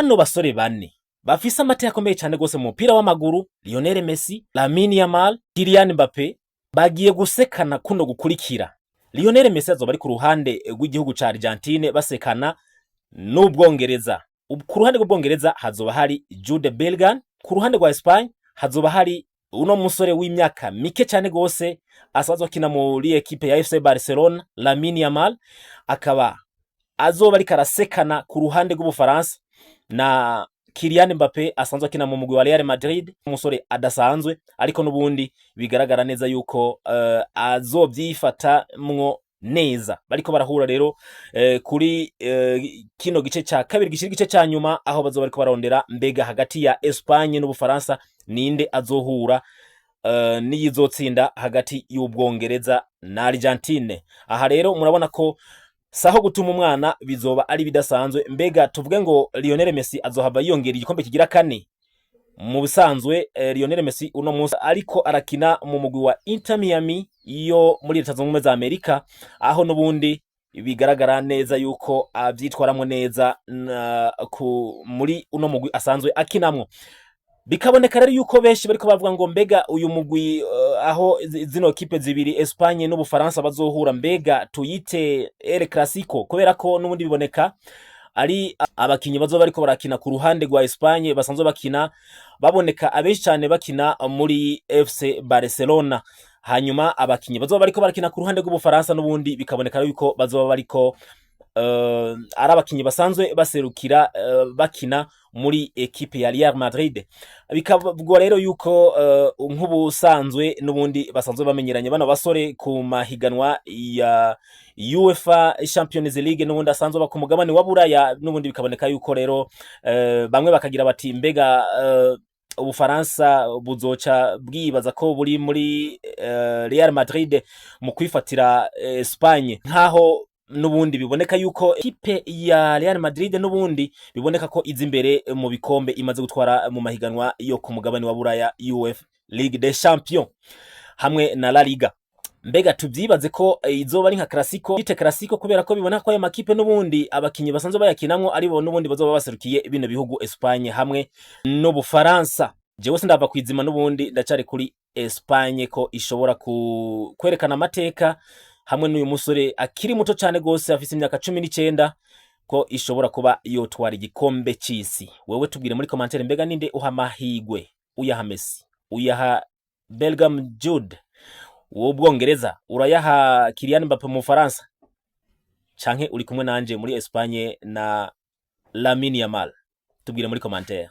Bano basore bane bafise amateka akomeye cyane gose mu mupira w'amaguru, Lionel Messi, Lamine Yamal, Kylian Mbappe bagiye gusekana kuno gukurikira. Lionel Messi azoba ari ku ruhande rw'igihugu ca Argentine basekana n'Ubwongereza. Ku ruhande rw'Ubwongereza hazoba hari Jude Bellingham, ku ruhande rwa Espagne hazoba hari uno musore w'imyaka mike cyane gose asanzwe akina muri equipe ya FC Barcelona, Lamine Yamal, akaba azoba ari karasekana ku ruhande rw'Ubufaransa na Kylian Mbappe asanzwe akina mu mugwi wa Real Madrid, umusore adasanzwe ariko nubundi bigaragara neza yuko azovyifatamwo neza. Bariko barahura rero kuri kino gice ca kabiri gishira gice ca nyuma, aho bazoba bariko barondera mbega hagati ya Espagne n'Ubufaransa ninde azohura n'iyizotsinda hagati y'Ubwongereza na Argentine. Aha rero murabona ko saho gutuma umwana bizoba ari bidasanzwe. Mbega tuvuge ngo Lionel Messi azohava yongera igikombe kigira kane. Mu bisanzwe Lionel Messi uno munsi ariko arakina mu mugwi wa Inter Miami yo muri Leta Zunze Ubumwe za Amerika, aho nubundi bigaragara neza yuko avyitwaramwo neza muri uno mugwi asanzwe akinamwo. Bikaboneka rero yuko benshi bariko bavuga ngo mbega uyu mugwi aho zino kipe zibiri Espagne n'Ubufaransa bazohura, mbega tuyite El Clasico, kubera ko nubundi biboneka ari abakinyi bazoba bariko barakina ku ruhande rwa Espagne basanzwe bakina, baboneka abenshi cyane bakina muri FC Barcelona. Hanyuma abakinyi bazoba bariko barakina ku ruhande rw'Ubufaransa nubundi bikaboneka yuko bazoba bariko ari abakinyi basanzwe baserukira bakina muri equipe ya Real Madrid. Bikavugwa rero yuko nk'ubusanzwe nubundi basanzwe bamenyeranye bano basore ku mahiganwa ya UEFA Champions League nubundi asanzwe bakumugabane wa Buraya. Nubundi bikaboneka yuko rero bamwe bakagira bati mbega Ubufaransa buzoca bwibaza ko buri muri Real Madrid mu kwifatira Espagne, nkaho nubundi biboneka yuko ikipe ya Real Madrid nubundi biboneka ko izi imbere mu bikombe imaze gutwara mu mahiganwa yo ku mugabane wa Buraya, UEFA Ligue des Champions hamwe na La Liga. Mbega tuvyibaze ko izoba ari nka Clasico, ite Clasico kubera ko biboneka ko ayo makipe nubundi abakinyi basanzwe bayakinamwo ari bo nubundi bazoba baserukiye bino bihugu Espagne hamwe n'Ubufaransa. Jewe sindava kwizima nubundi ndacari kuri Espagne ko ishobora kwerekana amateka hamwe n'uyu musore akiri muto cyane gose afise imyaka 19 ko ishobora kuba yotwara igikombe c'isi. Wewe tubwire muri commentaire mbega ninde uha mahigwe, uyaha Messi, uyaha Bellingham Jude w'Ubwongereza, urayaha Kylian Mbappe mu Faransa, canke uri kumwe nanje muri Espagne na Lamine Yamal? Tubwire muri commentaire.